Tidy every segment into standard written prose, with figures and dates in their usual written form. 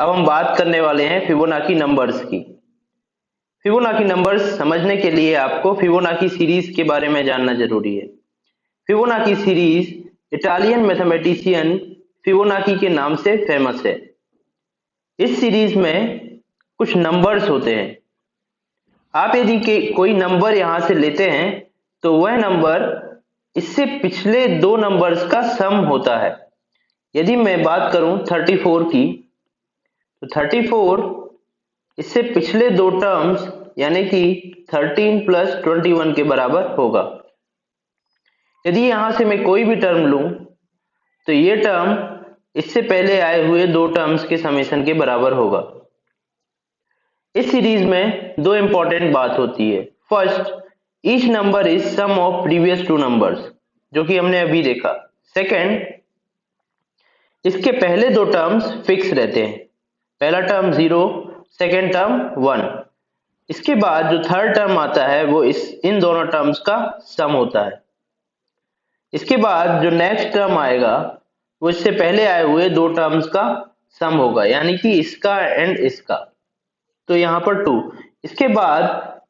अब हम बात करने वाले हैं फिबोनाची नंबर्स की। फिबोनाची नंबर्स समझने के लिए आपको फिबोनाची सीरीज के बारे में जानना जरूरी है। Fibonacci series Italian mathematician Fibonacci के नाम से फेमस है। इस सीरीज में कुछ नंबर्स होते हैं। आप यदि कोई नंबर यहां से लेते हैं तो वह नंबर इससे पिछले दो नंबर्स का सम होता है। यदि मैं बात करूं 34 की, तो 34 इससे पिछले दो टर्म्स यानी कि 13 प्लस 21 के बराबर होगा। यदि यहां से मैं कोई भी टर्म लूं तो ये टर्म इससे पहले आए हुए दो टर्म्स के समेशन के बराबर होगा। इस सीरीज में दो इंपॉर्टेंट बात होती है। First, each number is sum of previous two numbers, जो कि हमने अभी देखा। सेकंड, इसके पहले दो टर्म्स फिक्स रहते हैं। पहला टर्म 0, सेकंड टर्म 1। इसके बाद जो थर्ड टर्म आता है वो इन दोनों टर्म्स का सम होता है। इसके बाद जो नेक्स्ट टर्म आएगा वो इससे पहले आए हुए दो टर्म्स का सम होगा, यानी कि इसका एंड इसका। तो यहाँ पर 2। इसके बाद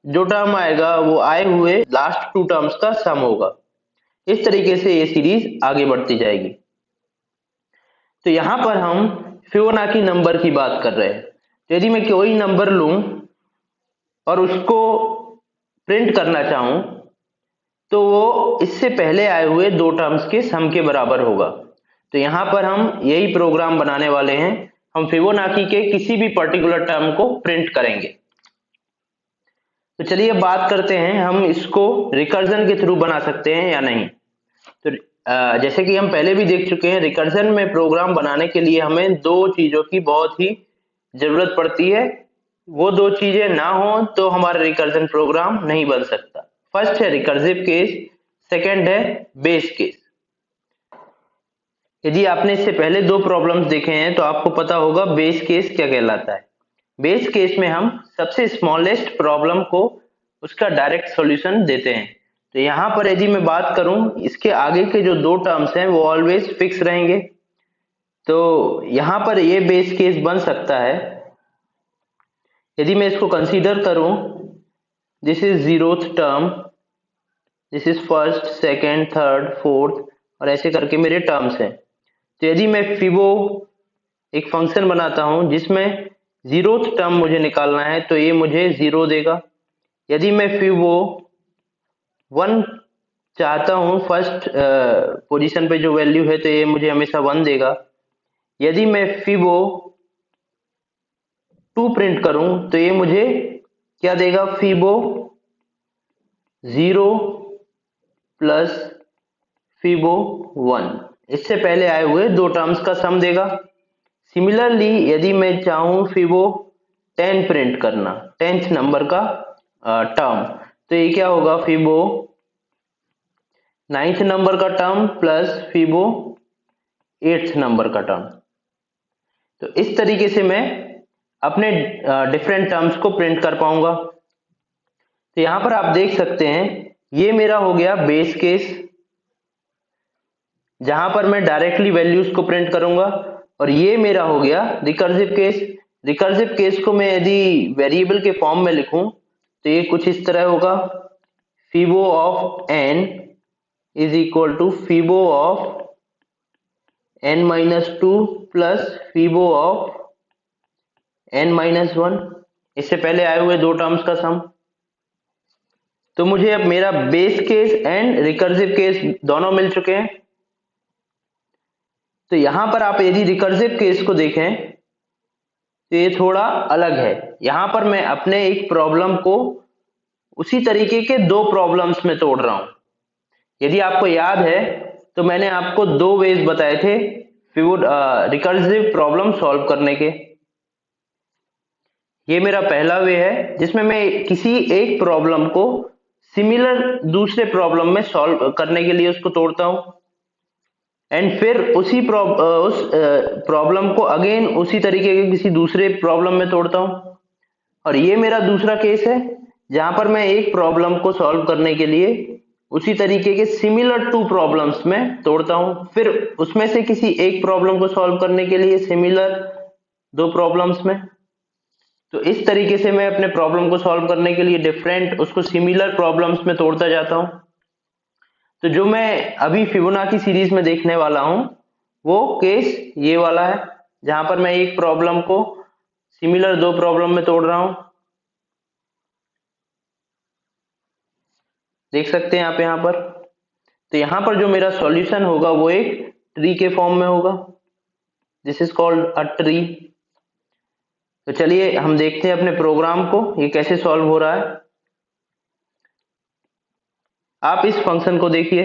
जो टर्म आएगा वो आए हुए लास्ट टू टर्म्स का सम होगा। इस तरीके से ये सीरीज आगे बढ़ती जाएगी। तो यहाँ पर हम फिबोनाची नंबर की बात कर रहे हैं। तो यदि मैं कोई नंबर लूं और उसको प्रिंट करना चाहूं तो वो इससे पहले आए हुए दो टर्म्स के सम के बराबर होगा। तो यहाँ पर हम यही प्रोग्राम बनाने वाले हैं। हम फिबोनाची के किसी भी पर्टिकुलर टर्म को प्रिंट करेंगे। तो चलिए बात करते हैं हम इसको रिकर्जन के थ्रू बना सकते हैं या नहीं। तो जैसे कि हम पहले भी देख चुके हैं, रिकर्जन में प्रोग्राम बनाने के लिए हमें दो चीजों की बहुत ही जरूरत पड़ती है। वो दो चीजें ना हो तो हमारा रिकर्जन प्रोग्राम नहीं बन सकता। फर्स्ट है रिकर्सिव केस, सेकंड है बेस केस। यदि आपने इससे पहले दो प्रॉब्लम्स देखे हैं तो आपको पता होगा बेस केस क्या कहलाता है। बेस केस में हम सबसे स्मॉलेस्ट प्रॉब्लम को उसका डायरेक्ट सॉल्यूशन देते हैं। तो यहाँ पर यदि मैं बात करूं, इसके आगे के जो दो टर्म्स हैं वो ऑलवेज फिक्स रहेंगे। तो यहाँ पर ये बेस केस बन सकता है। यदि मैं इसको कंसीडर करूं, this is 0th term, this is first, second, third, fourth, और ऐसे करके मेरे टर्म्स हैं। तो यदि मैं फिबो एक फंक्शन बनाता हूं जिसमें 0th टर्म मुझे निकालना है तो ये मुझे 0 देगा। यदि मैं फिबो 1 चाहता हूं फर्स्ट पोजीशन पे जो वैल्यू है तो ये मुझे हमेशा 1 देगा। यदि मैं फिबो 2 प्रिंट करूं तो ये मुझे क्या देगा, फिबो 0 प्लस फिबो 1, इससे पहले आए हुए दो टर्म्स का सम देगा। सिमिलरली यदि मैं चाहूं फिबो 10 प्रिंट करना, 10th नंबर का टर्म, तो ये क्या होगा, फिबो 9th नंबर का टर्म प्लस फिबो 8th नंबर का टर्म। तो इस तरीके से मैं अपने डिफरेंट टर्म्स को प्रिंट कर पाऊंगा। तो यहां पर आप देख सकते हैं ये मेरा हो गया बेस केस, जहां पर मैं डायरेक्टली वैल्यूज को प्रिंट करूंगा, और ये मेरा हो गया रिकर्सिव केस। रिकर्सिव केस को मैं यदि वेरिएबल के फॉर्म में लिखूं तो ये कुछ इस तरह होगा, fibo of n is equal to fibo of n-2 plus fibo of n-1, इससे पहले आए हुए दो टर्म्स का सम। तो मुझे अब मेरा base case and recursive case दोनों मिल चुके हैं। तो यहां पर आप यदि रिकर्सिव केस को देखें तो ये थोड़ा अलग है। यहां पर मैं अपने एक प्रॉब्लम को उसी तरीके के दो प्रॉब्लम्स में तोड़ रहा हूं। यदि आपको याद है तो मैंने आपको दो वेज बताए थे रिकर्सिव प्रॉब्लम सॉल्व करने के। ये मेरा पहला वे है जिसमें मैं किसी एक प्रॉब्लम को सिमिलर दूसरे प्रॉब्लम में सॉल्व करने के लिए उसको तोड़ता हूं, एंड फिर उस प्रॉब्लम को अगेन उसी तरीके के किसी दूसरे प्रॉब्लम में तोड़ता हूं। और ये मेरा दूसरा केस है जहां पर मैं एक प्रॉब्लम को सॉल्व करने के लिए उसी तरीके के सिमिलर टू प्रॉब्लम्स में तोड़ता हूं, फिर उसमें से किसी एक प्रॉब्लम को सॉल्व करने के लिए सिमिलर दो प्रॉब्लम्स में। तो इस तरीके से मैं अपने प्रॉब्लम को सॉल्व करने के लिए डिफरेंट उसको सिमिलर प्रॉब्लम्स में तोड़ता जाता हूं। तो जो मैं अभी फिबोनाची सीरीज में देखने वाला हूं वो केस ये वाला है, जहां पर मैं एक प्रॉब्लम को सिमिलर दो प्रॉब्लम में तोड़ रहा हूं। देख सकते हैं आप यहाँ पर। तो यहाँ पर जो मेरा सॉल्यूशन होगा वो एक ट्री के फॉर्म में होगा। This is called a tree. तो चलिए हम देखते हैं अपने प्रोग्राम को ये कैसे सॉल्व हो रहा है। आप इस फंक्शन को देखिए,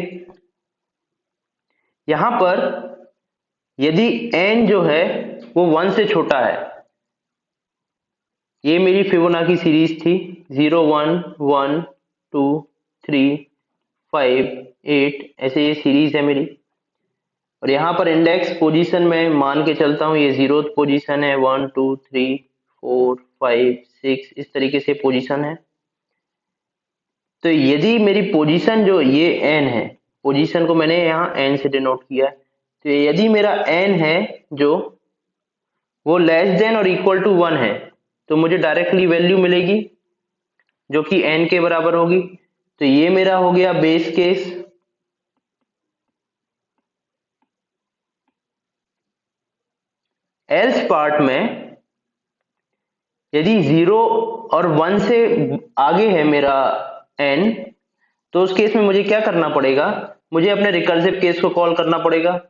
यहां पर यदि n जो है वो 1 से छोटा है, ये मेरी फिबोनाची सीरीज थी 0 1 1 2 3 5 8, ऐसे ये सीरीज है मेरी। और यहाँ पर इंडेक्स पोजीशन में मान के चलता हूँ ये 0th पोजीशन है, 1 2 3 4 5 6, इस तरीके से पोजीशन है। तो यदि मेरी पोजीशन जो ये n है, पोजीशन को मैंने यहाँ n से डिनोट किया है, तो यदि मेरा n है जो वो लेस देन और इक्वल टू 1 है, तो मुझे डायरेक्टली वैल्यू मिलेगी जो कि n के बराबर होगी। तो ये मेरा हो गया बेस केस। एल्स पार्ट में यदि 0 और 1 से आगे है मेरा n, तो उस केस में मुझे क्या करना पड़ेगा, मुझे अपने रिकर्सिव केस को कॉल करना पड़ेगा,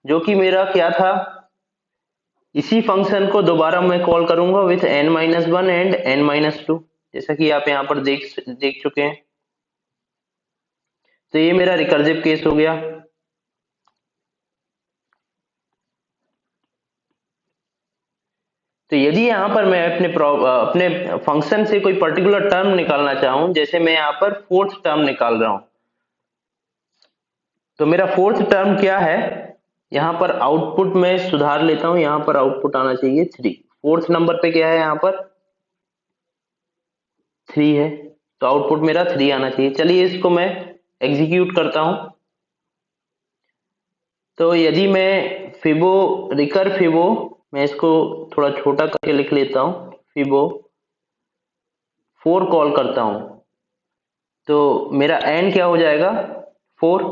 जो कि मेरा क्या था, इसी फंक्शन को दोबारा मैं कॉल करूंगा विथ n-1 एंड n-2, जैसा कि आप यहाँ पर देख चुके हैं। तो ये मेरा रिकर्सिव केस हो गया। तो यदि यहाँ पर मैं अपने फंक्शन से कोई पर्टिकुलर टर्म निकालना चाहूं, जैसे मैं यहाँ पर फोर्थ टर्म निकाल रहा हूं, तो मेरा फोर्थ टर्म क्या है, यहाँ पर आउटपुट में सुधार लेता हूं, यहाँ पर आउटपुट आना चाहिए 3। फोर्थ नंबर पे क्या है, यहाँ पर 3 है, तो आउटपुट मेरा 3 आना चाहिए। चलिए इसको मैं एग्जीक्यूट करता हूं। तो यदि मैं रिकर फिबो, मैं इसको थोड़ा छोटा करके लिख लेता हूं, फिबो 4 कॉल करता हूं, तो मेरा n क्या हो जाएगा 4,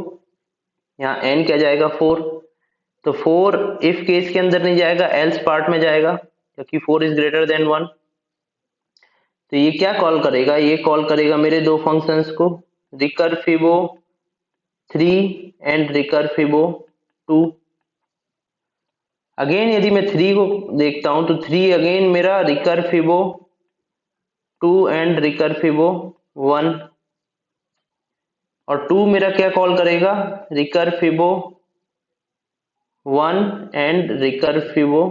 यहाँ n क्या जाएगा 4। तो 4 इफ केस के अंदर नहीं जाएगा, एल्स पार्ट में जाएगा, क्योंकि 4 इज ग्रेटर देन 1। तो ये क्या कॉल करेगा, ये कॉल करेगा मेरे दो फंक्शंस को, रिकर फिबो 3 एंड रिकर फिबो 2। अगेन यदि मैं 3 को देखता हूं, तो 3 अगेन मेरा रिकर फिबो 2 एंड रिकर फिबो 1, और 2 मेरा क्या कॉल करेगा, रिकर फिबो 1 एंड रिकर फिबो,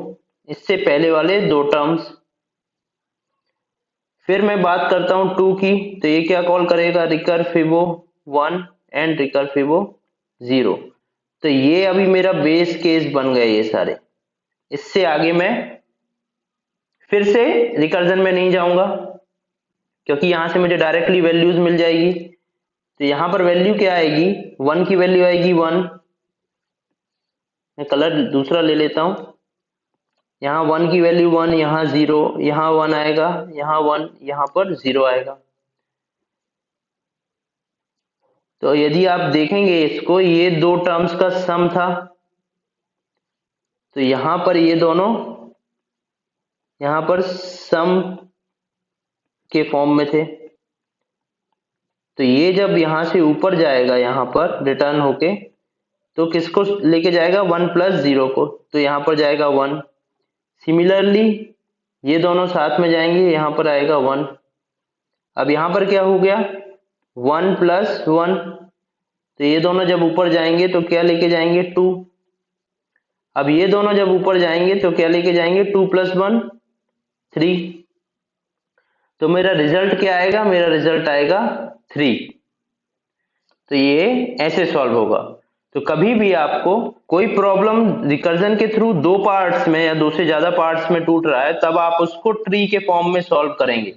इससे पहले वाले दो टर्म्स। फिर मैं बात करता हूं 2 की, तो ये क्या कॉल करेगा, रिकर फिबो 1 एंड रिकर फिबो 0। तो ये अभी मेरा बेस केस बन गए ये सारे। इससे आगे मैं फिर से रिकर्जन में नहीं जाऊंगा, क्योंकि यहां से मुझे डायरेक्टली वैल्यूज मिल जाएगी। तो यहां पर वैल्यू क्या आएगी, 1 की वैल्यू आएगी 1, मैं कलर दूसरा ले लेता हूं, यहाँ 1 की वैल्यू 1, यहाँ 0, यहाँ 1 आएगा, यहाँ 1, यहाँ पर 0 आएगा। तो यदि आप देखेंगे इसको, ये दो टर्म्स का सम था, तो यहां पर ये दोनों यहां पर सम के फॉर्म में थे। तो ये जब यहां से ऊपर जाएगा, यहां पर रिटर्न होके, तो किसको लेके जाएगा, 1 प्लस 0 को, तो यहां पर जाएगा 1। सिमिलरली ये दोनों साथ में जाएंगे, यहां पर आएगा 1। अब यहां पर क्या हो गया, 1 प्लस 1, तो ये दोनों जब ऊपर जाएंगे तो क्या लेके जाएंगे, 2। अब ये दोनों जब ऊपर जाएंगे तो क्या लेके जाएंगे, 2 प्लस 1 3। तो मेरा रिजल्ट क्या आएगा, मेरा रिजल्ट आएगा 3। तो ये ऐसे सॉल्व होगा। तो कभी भी आपको कोई प्रॉब्लम रिकर्जन के थ्रू दो पार्ट्स में या दो से ज्यादा पार्ट्स में टूट रहा है, तब आप उसको ट्री के फॉर्म में सॉल्व करेंगे,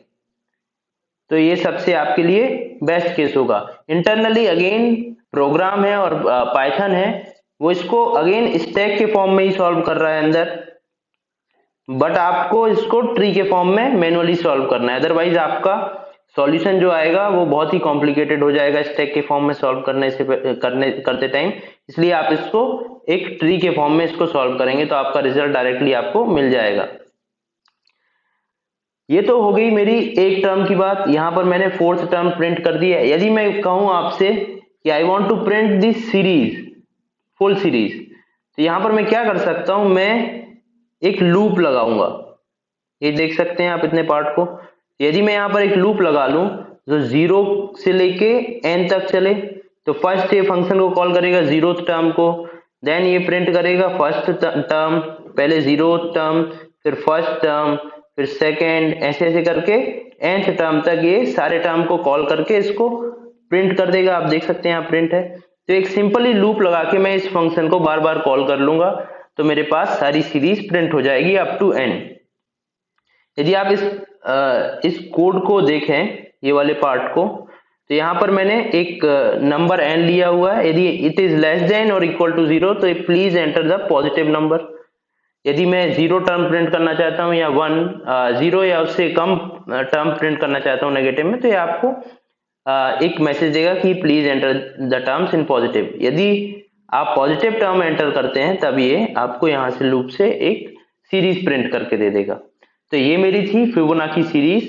तो ये सबसे आपके लिए बेस्ट केस होगा। इंटरनली अगेन प्रोग्राम है और पाइथन है, वो इसको अगेन स्टैक के फॉर्म में ही सॉल्व कर रहा है अंदर, बट आपको इसको ट्री के फॉर्म में मैनुअली सॉल्व करना है, अदरवाइज आपका सॉल्यूशन जो आएगा वो बहुत ही कॉम्प्लिकेटेड हो जाएगा स्टैक के फॉर्म में सॉल्व करते टाइम। इसलिए आप इसको एक ट्री के फॉर्म में इसको सॉल्व करेंगे तो आपका रिजल्ट डायरेक्टली आपको मिल जाएगा। ये तो हो गई मेरी एक टर्म की बात। यहाँ पर मैंने फोर्थ टर्म प्रिंट कर दी है। यदि मैं कहूं आपसे कि I want to print this series, full series, तो यहाँ पर मैं क्या कर सकता हूं, मैं एक लूप लगाऊंगा। ये देख सकते हैं आप इतने पार्ट को। यदि मैं यहाँ पर एक लूप लगा लूं जो 0 से लेके n तक चले, तो फर्स्ट ये फंक्शन को कॉल करेगा 0th टर्म को, देन ये प्रिंट करेगा फर्स्ट टर्म, पहले 0th टर्म, फिर फर्स्ट टर्म, फिर सेकेंड, ऐसे ऐसे करके nth टर्म तक ये सारे टर्म को कॉल करके इसको प्रिंट कर देगा। आप देख सकते हैं यहाँ प्रिंट है। तो एक सिंपली लूप लगा के मैं इस फंक्शन को बार बार कॉल कर लूंगा तो मेरे पास सारी सीरीज प्रिंट हो जाएगी अप टू n। यदि आप इस कोड को देखें, ये वाले पार्ट को, तो यहाँ पर मैंने एक नंबर n लिया हुआ है। यदि इट इज लेस देन और इक्वल टू 0 तो please enter the positive number. यदि मैं 0 टर्म प्रिंट करना चाहता हूँ या 0 या उससे कम टर्म प्रिंट करना चाहता हूँ नेगेटिव में, तो ये आपको एक मैसेज देगा कि please enter the terms in positive. यदि आप पॉजिटिव टर्म एंटर करते हैं तब ये आपको यहाँ से लूप से एक सीरीज प्रिंट करके दे देगा। तो ये मेरी थी फिबोनाची सीरीज।